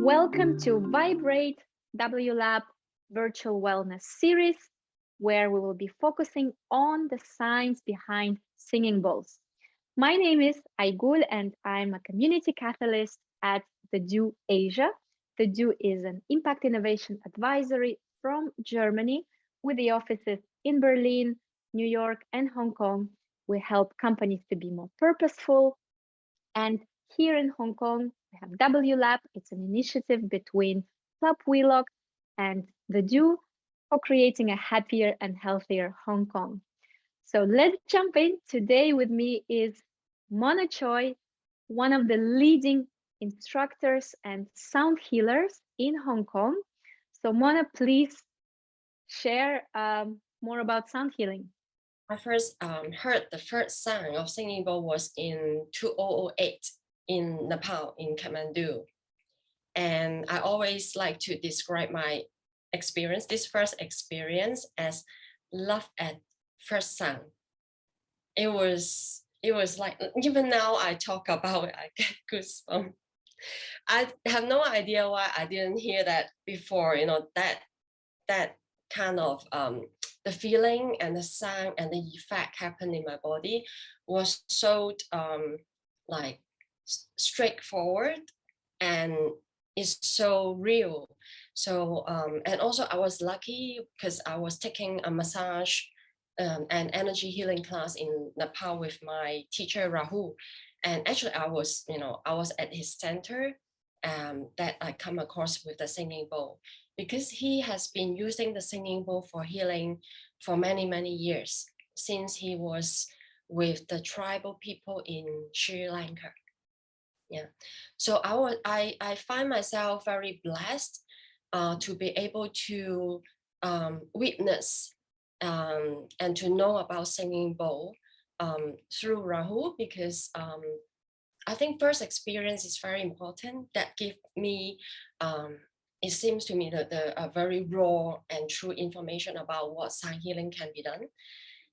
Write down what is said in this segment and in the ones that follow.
Welcome to Vibrate WLAB Virtual Wellness Series, where we will be focusing on the science behind singing bowls. My name is Aigul, and I'm a community catalyst at the DO Asia. The DO is an impact innovation advisory from Germany with the offices in Berlin, New York, and Hong Kong. We help companies to be more purposeful. And here in Hong Kong, we have WLAB. It's an initiative between Club Wheelock and the DO for creating a happier and healthier Hong Kong. So let's jump in. Today with me is Mona Choi, one of the leading instructors and sound healers in Hong Kong. So Mona, please share more about sound healing. I first heard the first sound of singing bowl was in 2008 in Nepal, in Kathmandu. And I always like to describe my experience, this first experience, as love at first sound. It was like, even now I talk about it, I get goosebumps. I have no idea why I didn't hear that before, that kind of the feeling and the sound and the effect happened in my body was so like straightforward and it's so real. So and also I was lucky because I was taking a massage and energy healing class in Nepal with my teacher Rahul, and actually I was at his center that I come across with the singing bowl, because he has been using the singing bowl for healing for many years, since he was with the tribal people in Sri Lanka. Yeah, so I find myself very blessed to be able to witness and to know about singing bowl through Rahul, because I think first experience is very important. That give me it seems to me that the very raw and true information about what sound healing can be done.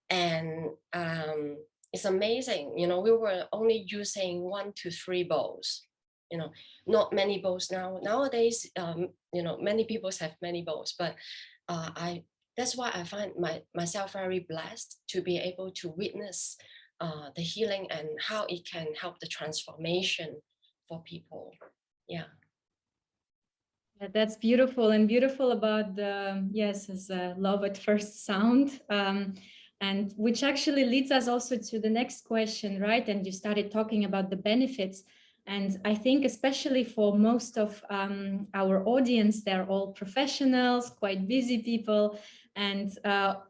And it's amazing, we were only using 1 to 3 bowls, not many bowls nowadays. Many people have many bowls, but that's why I find myself very blessed to be able to witness the healing and how it can help the transformation for people. Yeah. That's beautiful, and beautiful about the, yes, as a love at first sound, and which actually leads us also to the next question, right? And you started talking about the benefits. And I think especially for most of our audience, they're all professionals, quite busy people. And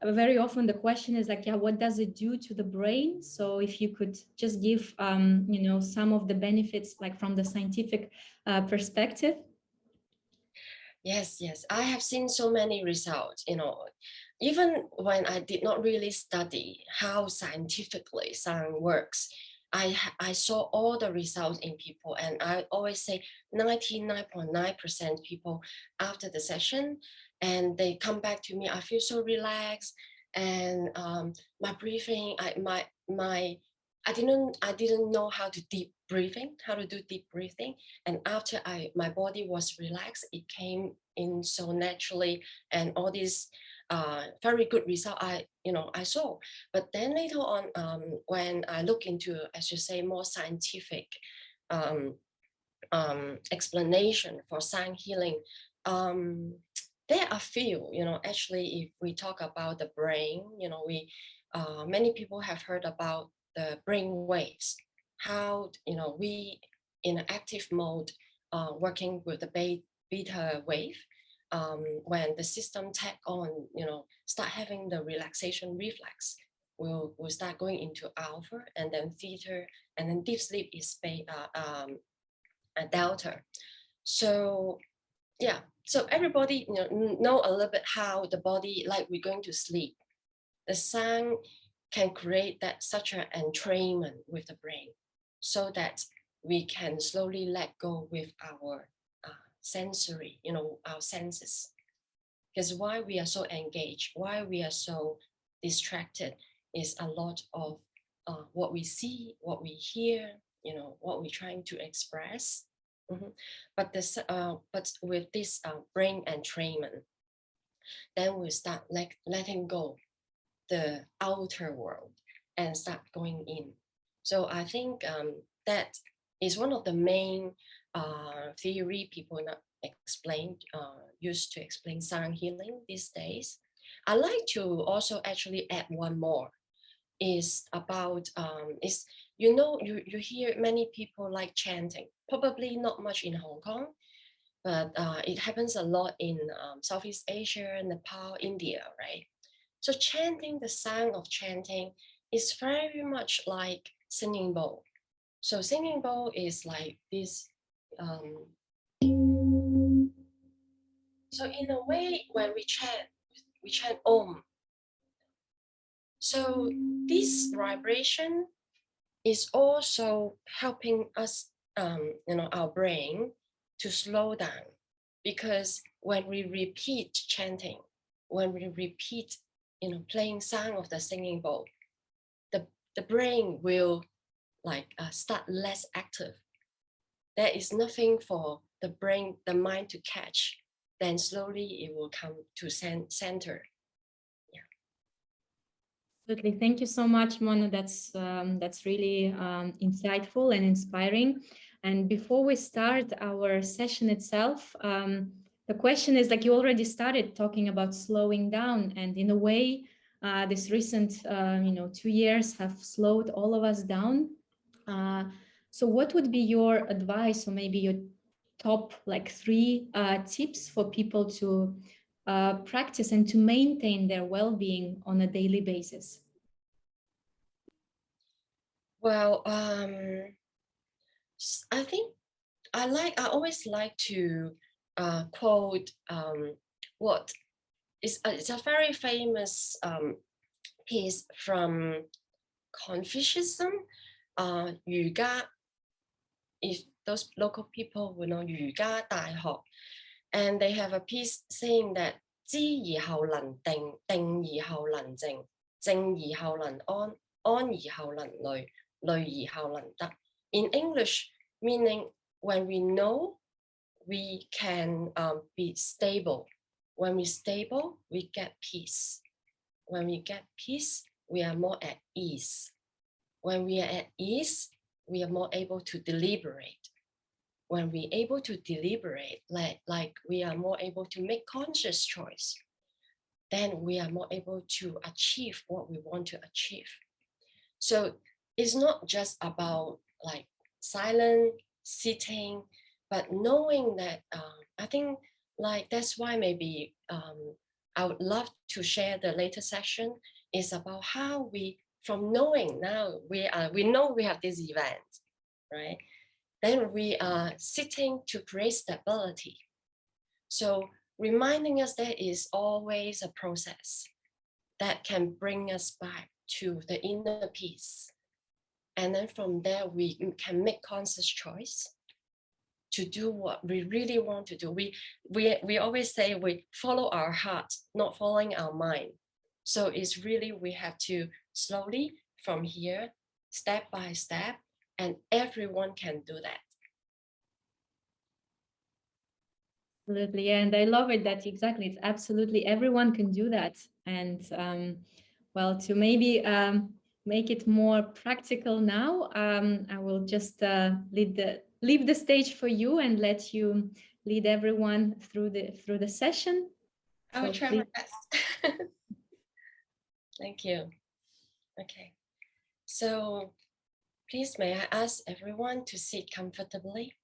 very often the question is like, yeah, what does it do to the brain? So if you could just give, some of the benefits, like from the scientific perspective. Yes, I have seen so many results, even when I did not really study how scientifically sound works. I saw all the results in people, and I always say 99.9% people after the session, and they come back to me, I feel so relaxed, and my breathing, I didn't know how to do deep breathing. And after my body was relaxed, it came in so naturally, and all these very good result I saw. But then later on, when I look into, as you say, more scientific explanation for sound healing, there are few, actually, if we talk about the brain, many people have heard about the brain waves, how we in an active mode working with the beta wave, when the system tag on, start having the relaxation reflex, we'll start going into alpha, and then theta, and then deep sleep is a delta. So yeah, so everybody know a little bit how the body, like we're going to sleep, the sound can create that such an entrainment with the brain, so that we can slowly let go with our sensory, our senses. Because why we are so engaged, why we are so distracted, is a lot of what we see, what we hear, what we're trying to express, But this, but with this brain entrainment, then we start like letting go the outer world and start going in. So I think that is one of the main theory people not explain, used to explain sound healing these days. I like to also actually add one more, is about is, you know, you hear many people like chanting, probably not much in Hong Kong, but it happens a lot in Southeast Asia, Nepal, India, right? So chanting, the sound of chanting is very much like singing bowl. So singing bowl is like this. So in a way, when we chant Om. So this vibration is also helping us, our brain to slow down, because when we repeat chanting, when we repeat, playing sound of the singing bowl, the brain will like start less active. There is nothing for the brain, the mind to catch. Then slowly it will come to center. Absolutely. Thank you so much, Mona. That's really insightful and inspiring. And before we start our session itself, the question is, like, you already started talking about slowing down, and in a way, this recent 2 years have slowed all of us down. So what would be your advice, or maybe your top like 3 tips for people to practice and to maintain their well-being on a daily basis? Well, I think I always like to quote what is it's a very famous piece from Confucianism, 儒家. If those local people will know 儒家大學, and they have a piece saying that 知而後能定，定而後能靜，靜而後能安，安而後能慮，慮而後能得. In English, meaning when we know, we can be stable. When we stable, we get peace. When we get peace, we are more at ease. When we are at ease, we are more able to deliberate. When we're able to deliberate, like we are more able to make conscious choice, then we are more able to achieve what we want to achieve. So it's not just about like silent sitting, but knowing that I think like that's why maybe I would love to share the later session is about how we, from knowing now we know we have this event, right? Then we are sitting to create stability. So reminding us that is always a process that can bring us back to the inner peace. And then from there, we can make conscious choice to do what we really want to do. We always say we follow our heart, not following our mind. So it's really, we have to slowly from here, step by step, and everyone can do that. Absolutely. And I love it that exactly, it's absolutely everyone can do that. And well, to maybe make it more practical now, I will just leave the stage for you and let you lead everyone through the session. I will try my best. Thank you. Okay. So please, may I ask everyone to sit comfortably?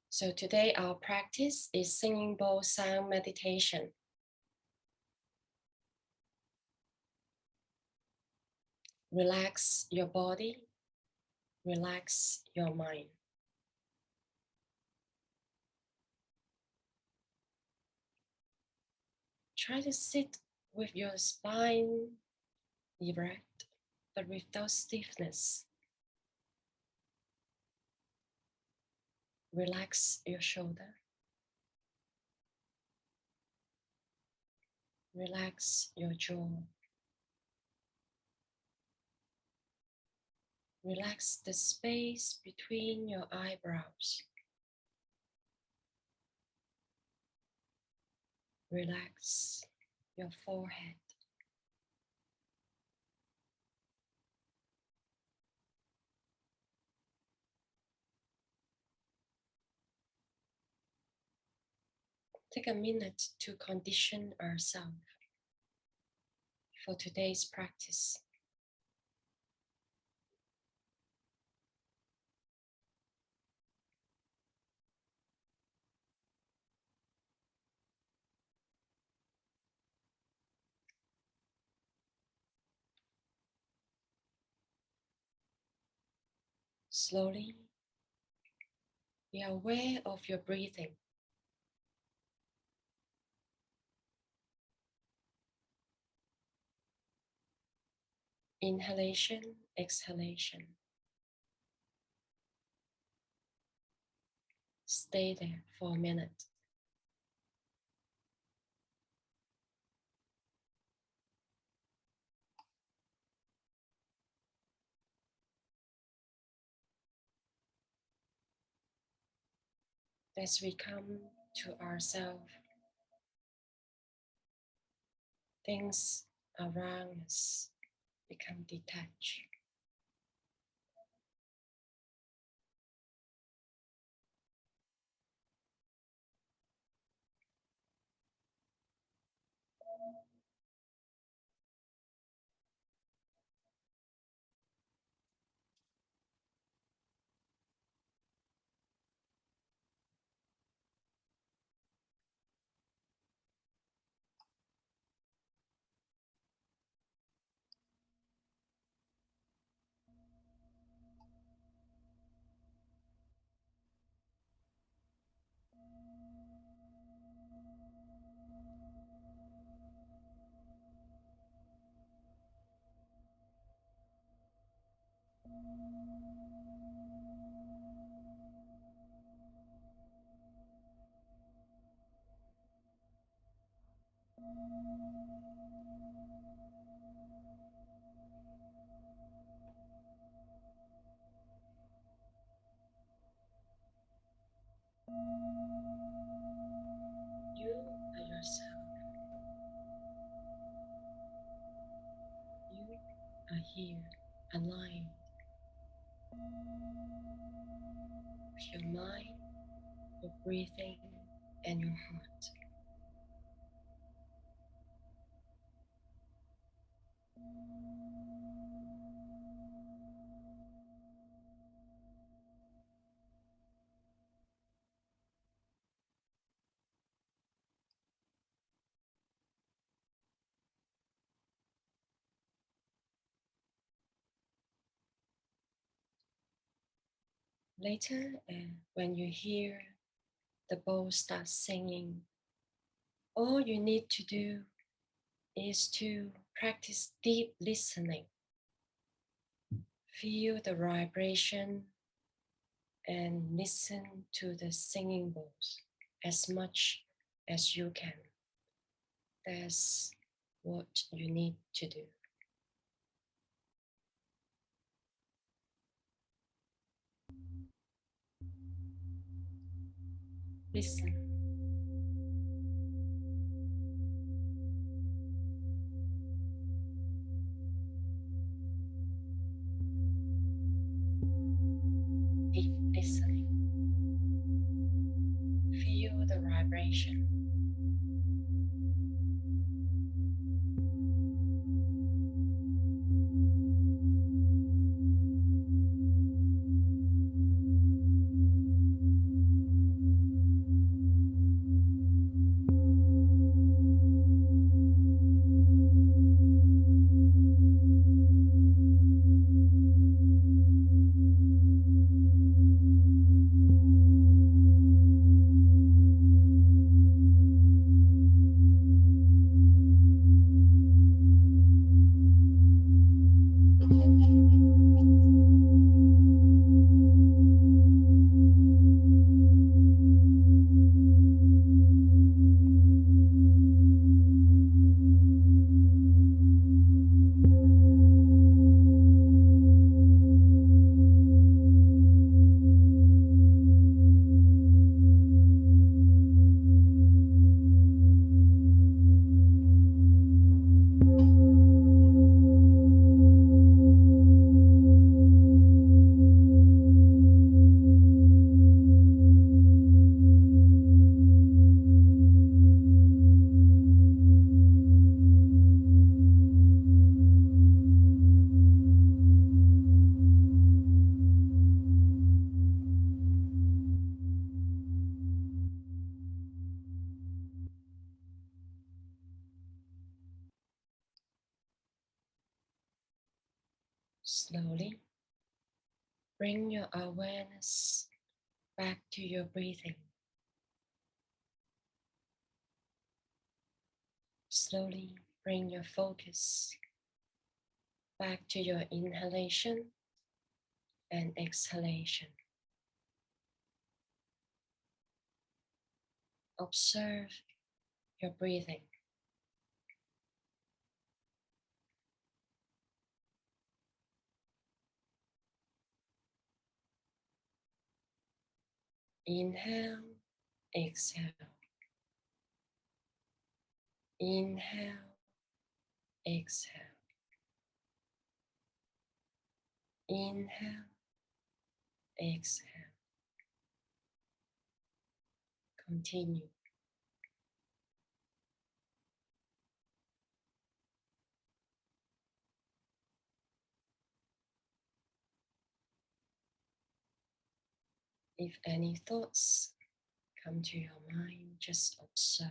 So today our practice is singing bowl sound meditation. Relax your body, relax your mind. Try to sit with your spine erect, but without stiffness. Relax your shoulder. Relax your jaw. Relax the space between your eyebrows. Relax your forehead. Take a minute to condition ourselves for today's practice. Slowly, be aware of your breathing. Inhalation, exhalation. Stay there for a minute. As we come to ourselves, things around us become detached. You are yourself. You are here, aligned with your mind, your breathing, and your heart. Later, when you hear the bowl start singing, all you need to do is to practice deep listening. Feel the vibration and listen to the singing bowls as much as you can. That's what you need to do. Listen. Deep listening. Feel the vibration. Slowly bring your awareness back to your breathing. Slowly bring your focus back to your inhalation and exhalation. Observe your breathing. Inhale, exhale. Inhale, exhale. Inhale, exhale. Continue. If any thoughts come to your mind, just observe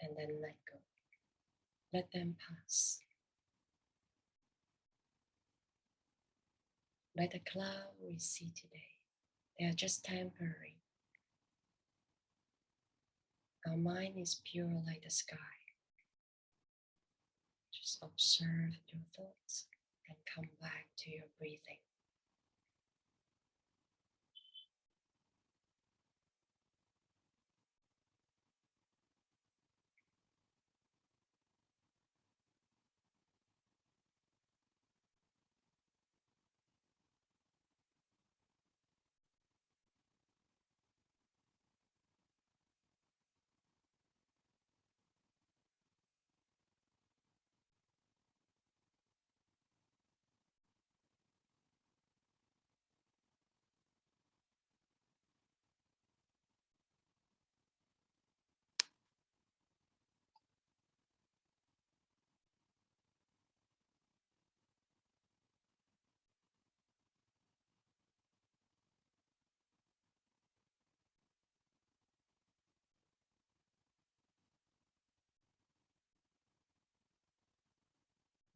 and then let go. Let them pass. Let the cloud we see today, they are just temporary. Our mind is pure like the sky. Just observe your thoughts and come back to your breathing.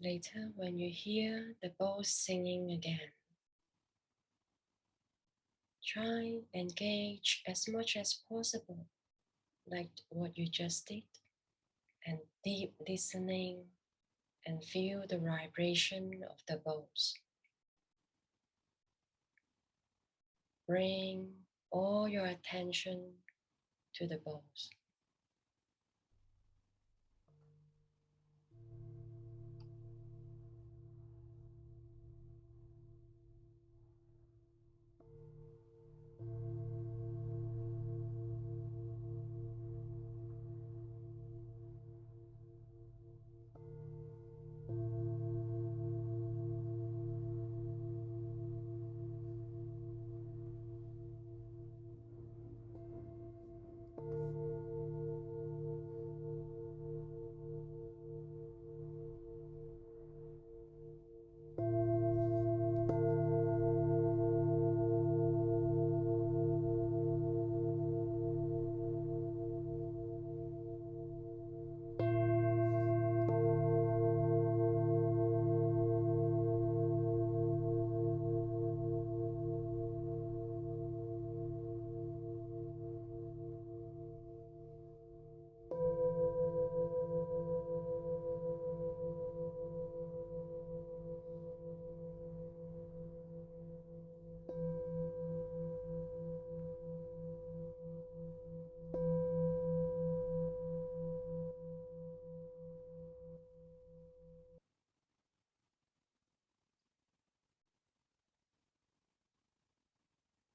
Later, when you hear the birds singing again, try and engage as much as possible, like what you just did, and deep listening and feel the vibration of the birds. Bring all your attention to the birds.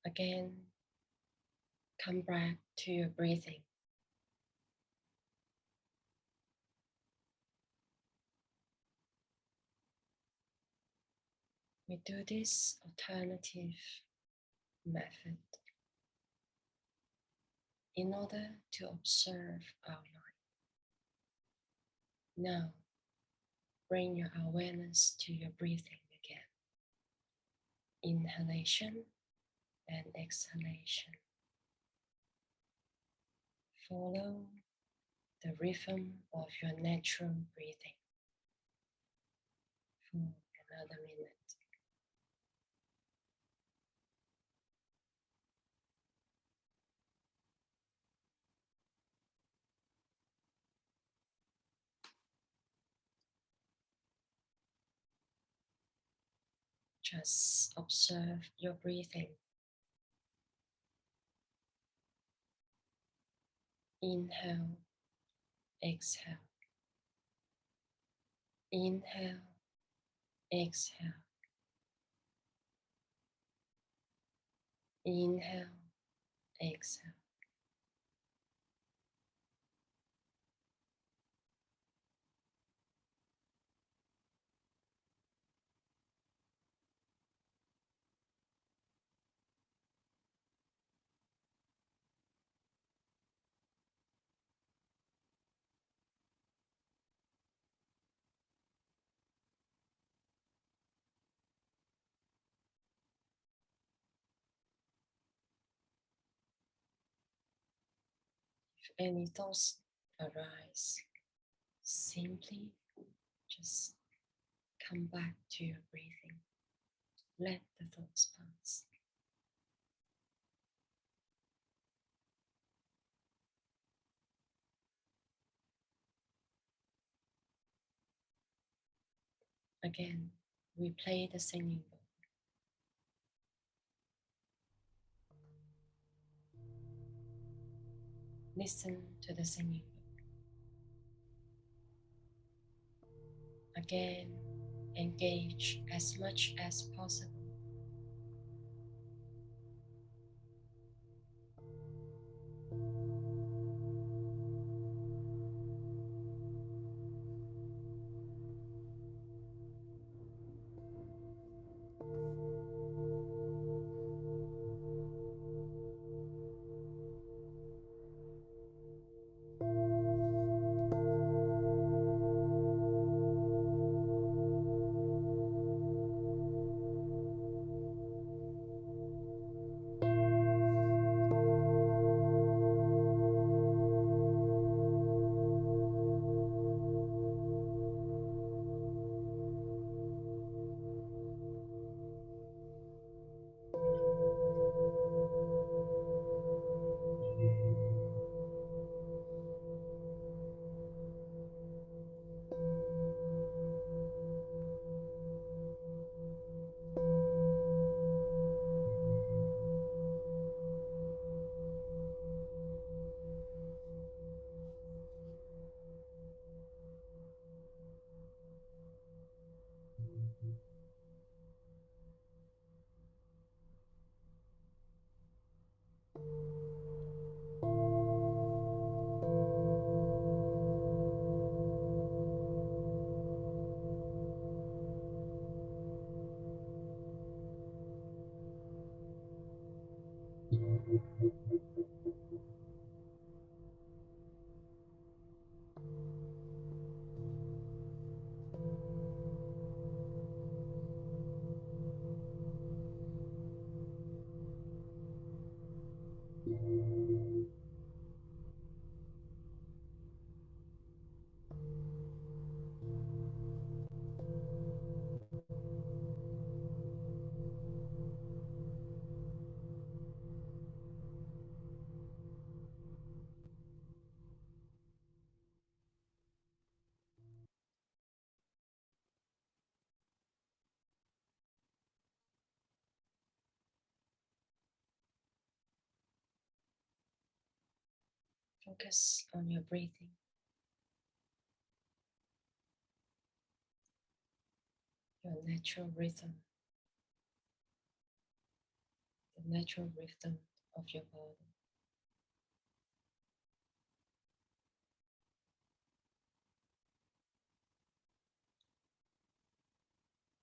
Again, come back to your breathing. We do this alternative method in order to observe our mind. Now, bring your awareness to your breathing again. Inhalation and exhalation. Follow the rhythm of your natural breathing. for another minute. Just observe your breathing. Inhale, exhale. Inhale, exhale. Inhale, exhale. If any thoughts arise, simply just come back to your breathing. Let the thoughts pass. Again, we play the singing bowl. Listen to the singing bowl. Again, engage as much as possible. Focus on your breathing. Your natural rhythm. The natural rhythm of your body.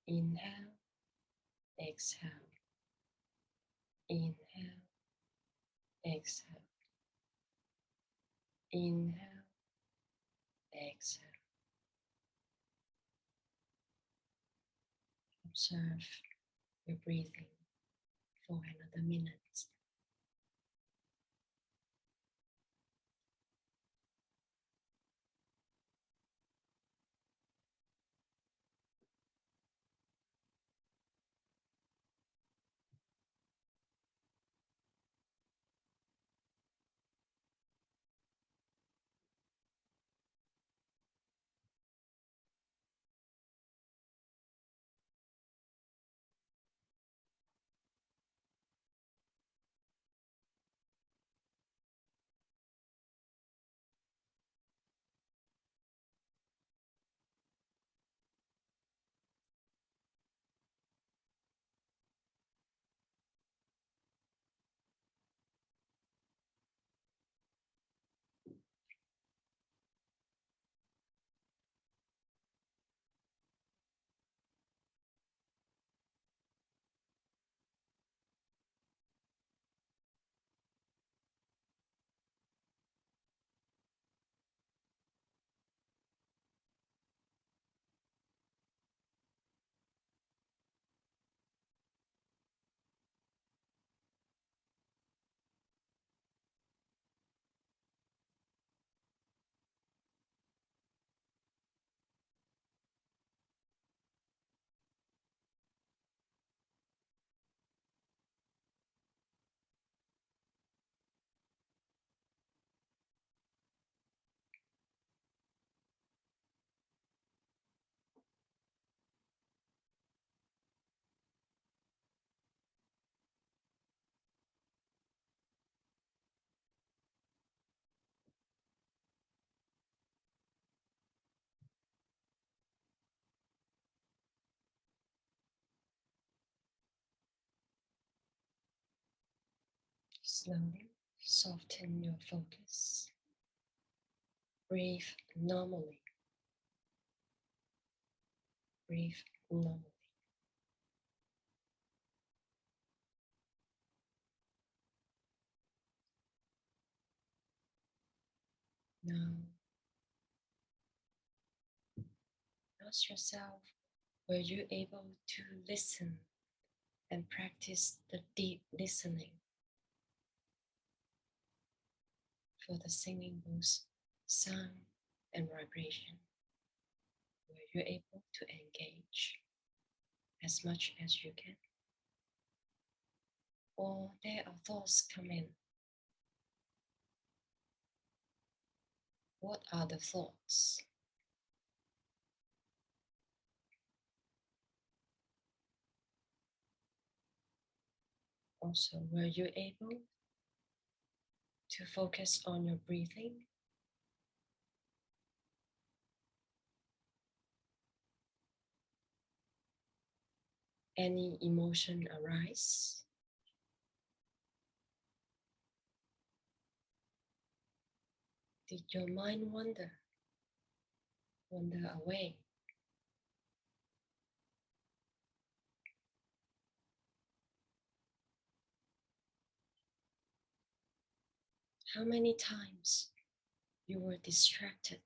Inhale, exhale. Inhale, exhale. Inhale, exhale. Observe your breathing for another minute. Slowly soften your focus. Breathe normally. Breathe normally. Now, ask yourself, were you able to listen and practice the deep listening for the singing bowl's sound and vibration? Were you able to engage as much as you can? Or there are thoughts come in? What are the thoughts? Also, were you able to focus on your breathing? Any emotion arise? Did your mind wander away? How many times you were distracted?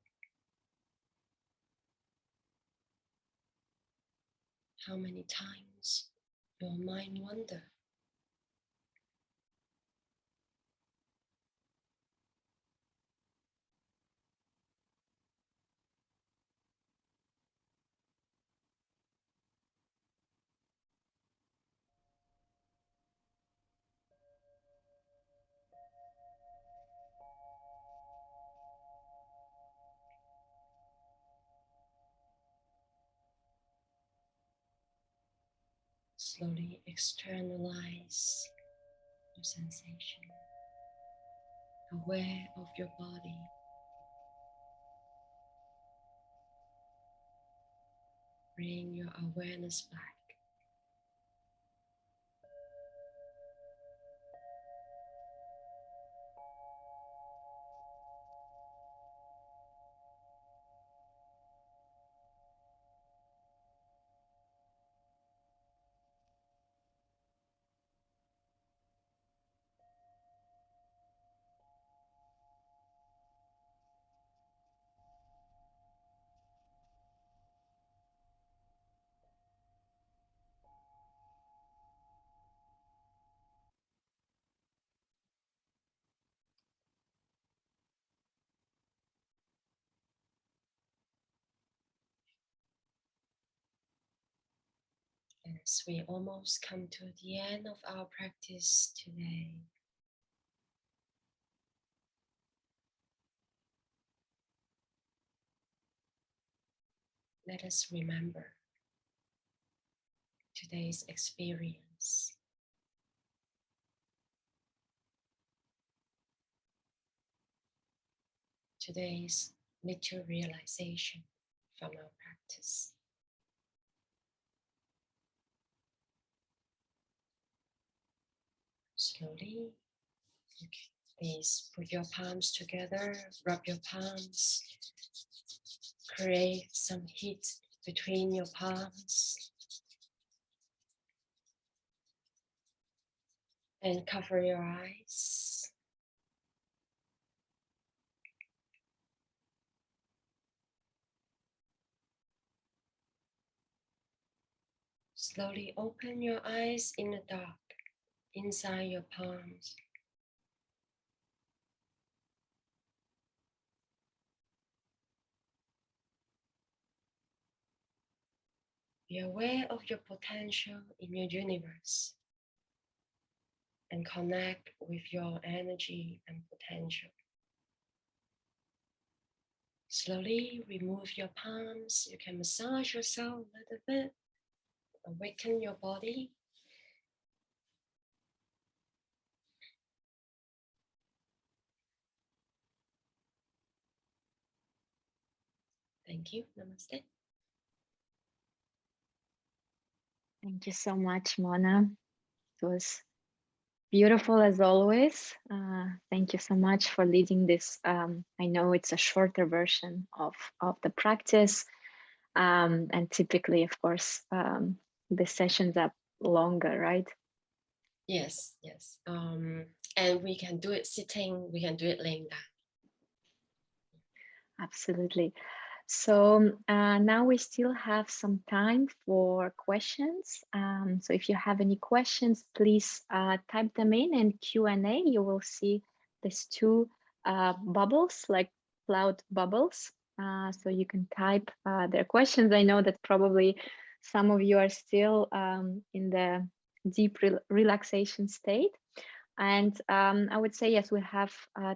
How many times your mind wandered? Slowly externalize your sensation, aware of your body. Bring your awareness back. As we almost come to the end of our practice today, let us remember today's experience, today's little realization from our practice. Slowly, please put your palms together, rub your palms, create some heat between your palms, and cover your eyes. Slowly open your eyes in the dark, inside your palms. Be aware of your potential in your universe and connect with your energy and potential. Slowly remove your palms. You can massage yourself a little bit, awaken your body. Thank you. Namaste. Thank you so much, Mona. It was Beautiful as always. Thank you so much for leading this. I know it's a shorter version of the practice. And typically, of course, the sessions are longer, right? Yes, yes. And we can do it sitting, we can do it laying down. Absolutely. So now we still have some time for questions. So if you have any questions, please type them in Q&A. You will see these two bubbles, like cloud bubbles. So you can type their questions. I know that probably some of you are still in the deep relaxation state. And I would say, yes, we have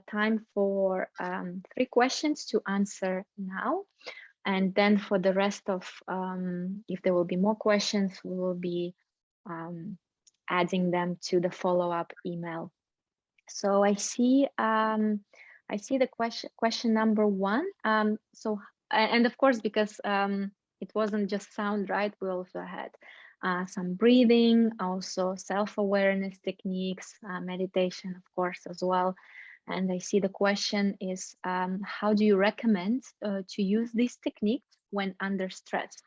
time for 3 questions to answer now. And then for the rest of, if there will be more questions, we will be adding them to the follow-up email. So I see the question number 1. And of course, because it wasn't just sound, right? We also had some breathing, also self-awareness techniques, meditation, of course, as well. And I see the question is, how do you recommend to use these techniques when under stress?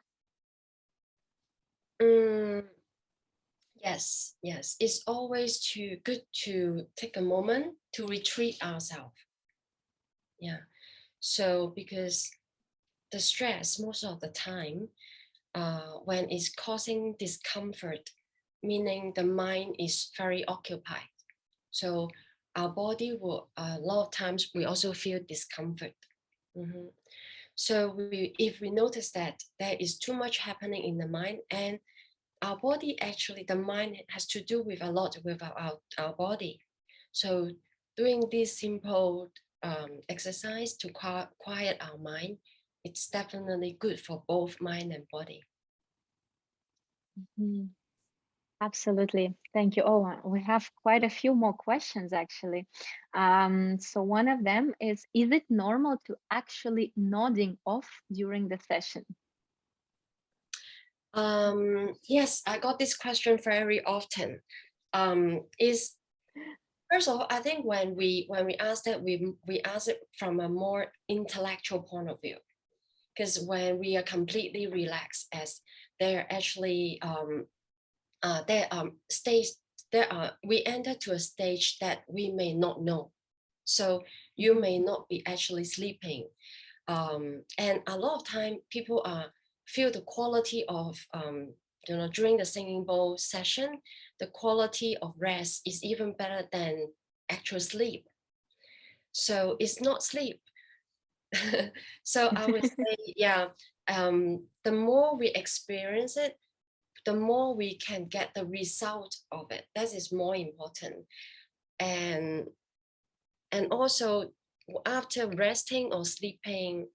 Yes, yes. It's always good to take a moment to retreat ourselves. Yeah. So because the stress most of the time, when it's causing discomfort, meaning the mind is very occupied. So our body will, a lot of times we also feel discomfort. So if we notice that there is too much happening in the mind, and our body, actually the mind has to do with a lot with our body. So doing this simple exercise to quiet our mind, it's definitely good for both mind and body. Absolutely. Thank you. Oh, we have quite a few more questions, actually. So one of them is it normal to actually nodding off during the session? Yes, I got this question very often. Is First of all, I think when we ask that, we ask it from a more intellectual point of view, because when we are completely relaxed, as there actually we enter to a stage that we may not know. So you may not be actually sleeping, and a lot of time people feel the quality of during the singing bowl session, the quality of rest is even better than actual sleep. So it's not sleep. So I would say, yeah, the more we experience it, the more we can get the result of it. That is more important. And also after resting or sleeping,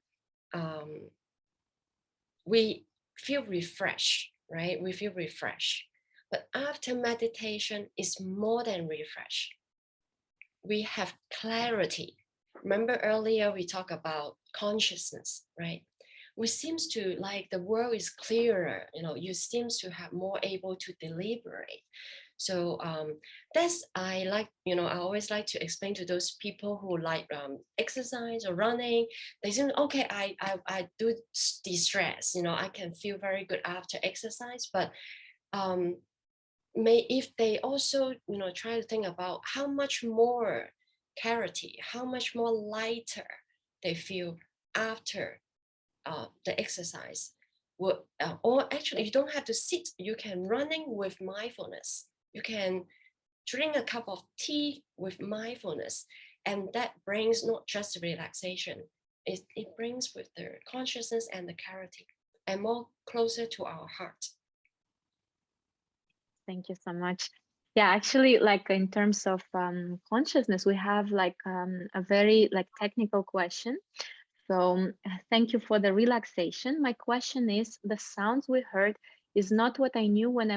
we feel refreshed, right? We feel refreshed. But after meditation, it's more than refresh. We have clarity. Remember earlier we talked about consciousness, right? We seems to, like, the world is clearer, you seems to have more able to deliberate. So that's, I always like to explain to those people who like exercise or running. They seem, okay, I do de-stress, I can feel very good after exercise. But if they also try to think about how much more clarity, how much more lighter they feel after the exercise, or actually you don't have to sit, you can running with mindfulness, you can drink a cup of tea with mindfulness, and that brings not just relaxation, it brings with the consciousness and the clarity, and more closer to our heart. Thank you so much. Yeah, actually, like in terms of consciousness, we have like a very technical question. So thank you for the relaxation. My question is, the sounds we heard is not what I knew when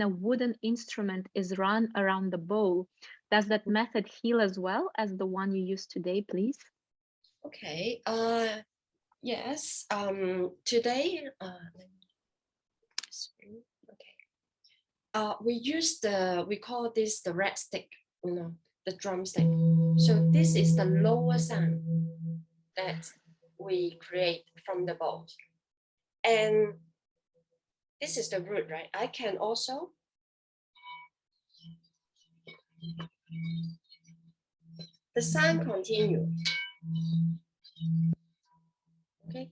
a wooden instrument is run around the bowl. Does that method heal as well as the one you used today, please? Okay. Yes. Today. Okay. we use we call this the red stick, you know, the drumstick. So this is the lower sound that we create from the bowl. And this is the root, right? I can also the sound continue. Okay,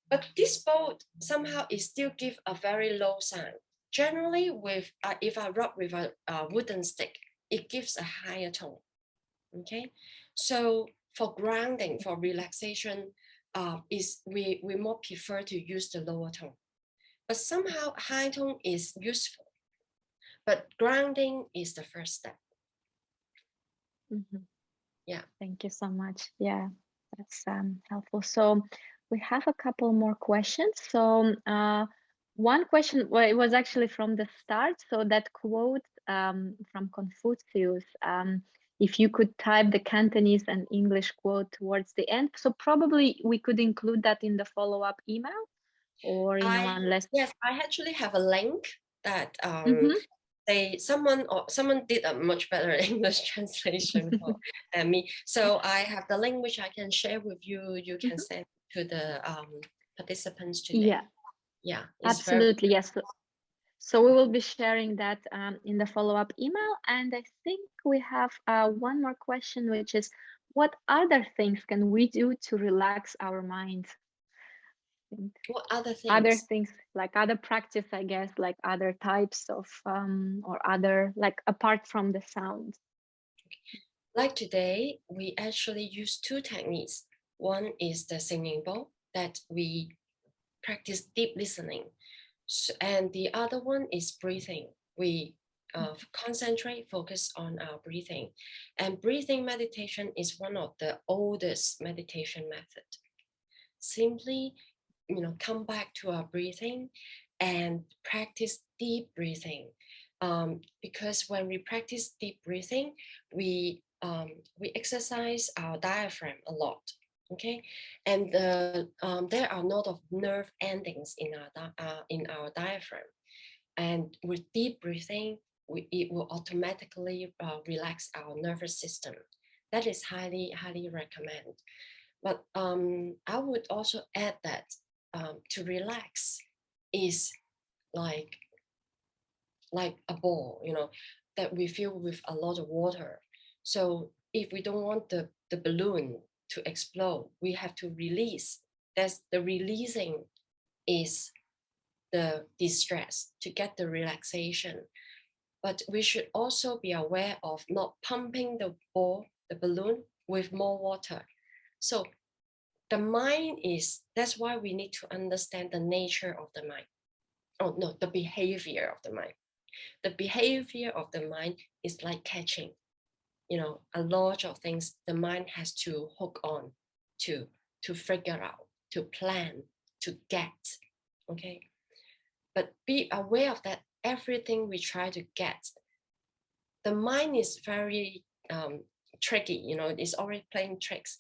but this bowl somehow it still give a very low sound. Generally, with if I rub with a wooden stick, it gives a higher tone. Okay, so for grounding, for relaxation, we more prefer to use the lower tone. But somehow high tone is useful. But grounding is the first step. Mhm. Yeah. Thank you so much. Yeah, that's helpful. So we have a couple more questions. So one question, well, it was actually from the start. So that quote from Confucius, if you could type the Cantonese and English quote towards the end. So probably we could include that in the follow-up email, or unless. Yes, I actually have a link that Mhm. someone did a much better English translation than me. So I have the link which I can share with you. You can send to the participants today. Yeah, Yeah, it's absolutely. Yes. So we will be sharing that in the follow-up email. And I think we have one more question, which is, what other things can we do to relax our mind? what other Other things? things, like other practice, I guess, like other types of, or other, like apart from the sound. Like today, we actually use two techniques. One is the singing bowl that we practice deep listening. And the other one is breathing. We concentrate, focus on our breathing. And breathing meditation is one of the oldest meditation method. Simply, come back to our breathing and practice deep breathing. Because when we practice deep breathing, we exercise our diaphragm a lot. Okay, and there are a lot of nerve endings in our diaphragm, and with deep breathing, it will automatically relax our nervous system. That is highly recommend. But I would also add that to relax is like a ball, that we fill with a lot of water. So if we don't want the balloon to explode, we have to release. That's the releasing is the distress to get the relaxation. But we should also be aware of not pumping the balloon with more water. So the mind that's why we need to understand the nature of the mind. Oh no, the behavior of the mind. The behavior of the mind is like catching. A lot of things the mind has to hook on to figure out, to plan, to get. Okay. But be aware of that everything we try to get, the mind is very tricky, it's already playing tricks.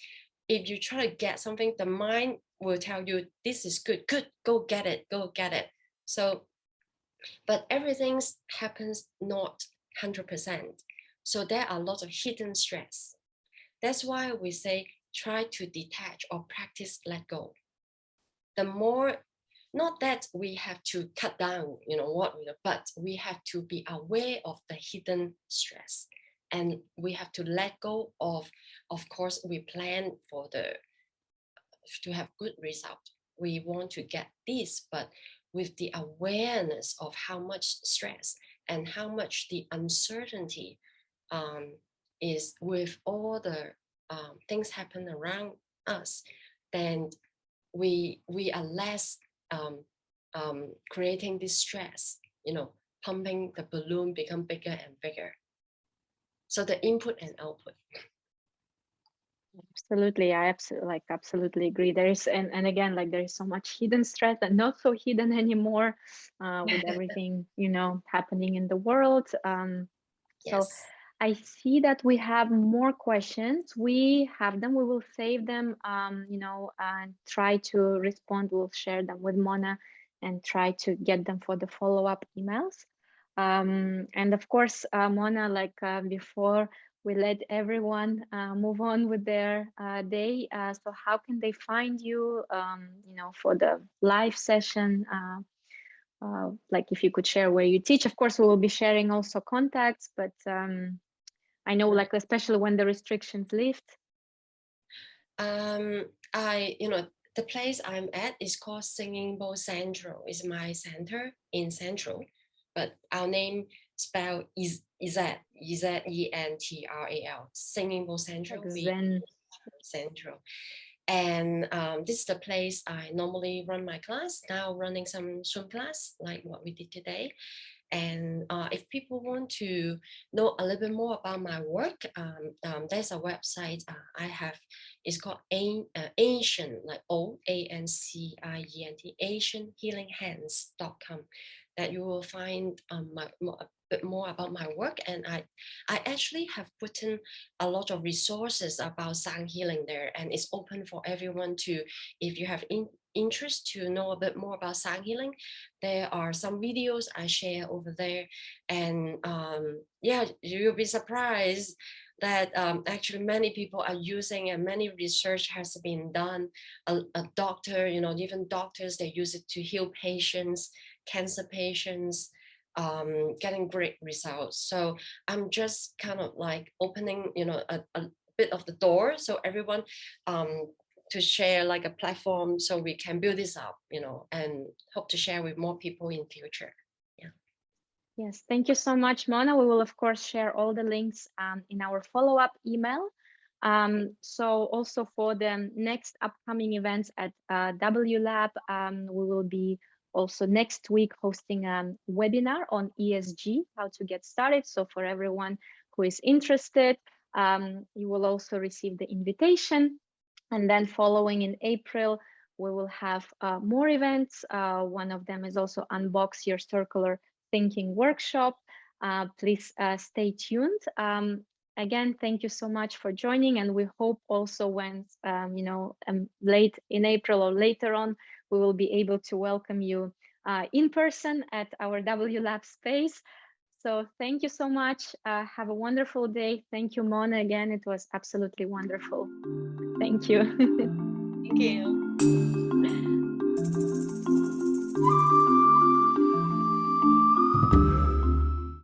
If you try to get something, the mind will tell you, this is good, go get it. So, but everything happens not 100%. So there are a lot of hidden stress. That's why we say, try to detach or practice let go. The more, not that we have to cut down, but we have to be aware of the hidden stress, and we have to let go of course, we plan to have good result. We want to get this, but with the awareness of how much stress and how much the uncertainty is with all the things happen around us, then we are less creating this stress, pumping the balloon become bigger and bigger. So the input and output. Absolutely, I absolutely agree. There is, and again, like there is so much hidden stress and not so hidden anymore with everything happening in the world. So Yes. I see that we have more questions. We have them. We will save them, and try to respond. We'll share them with Mona and try to get them for the follow-up emails. And of course, Mona, like before, we let everyone move on with their day. So how can they find you, for the live session? Like if you could share where you teach. Of course, we will be sharing also contacts, but I know, like, especially when the restrictions lift. The place I'm at is called Singing Bowl Central. It's my center in Central, but our name spelled Zentral, Singing Bowl Central. Like Zen. Central. And this is the place I normally run my class, now running some Zoom class like what we did today. And if people want to know a little bit more about my work, there's a website I have. It's called Ancient, like OANCIENT, AncientHealingHands.com, that you will find a bit more about my work. And I actually have put in a lot of resources about sound healing there, and it's open for everyone to, if you have interest to know a bit more about sound healing, there are some videos I share over there. And yeah, you'll be surprised that actually many people are using, and many research has been done. A doctor, even doctors, they use it to heal patients, cancer patients, getting great results. So I'm just kind of like opening, a bit of the door, so everyone to share like a platform, so we can build this up, and hope to share with more people in future. Yeah. Yes, thank you so much, Mona. We will, of course, share all the links in our follow-up email. So also for the next upcoming events at WLAB, we will be also next week hosting a webinar on ESG, how to get started. So for everyone who is interested, you will also receive the invitation. And then following in April, we will have more events. One of them is also Unbox Your Circular Thinking workshop. Please stay tuned. Again, thank you so much for joining, and we hope also when late in April or later on, we will be able to welcome you in person at our WLAB space. So thank you so much. Have a wonderful day. Thank you, Mona. Again, it was absolutely wonderful. Thank you. Thank you.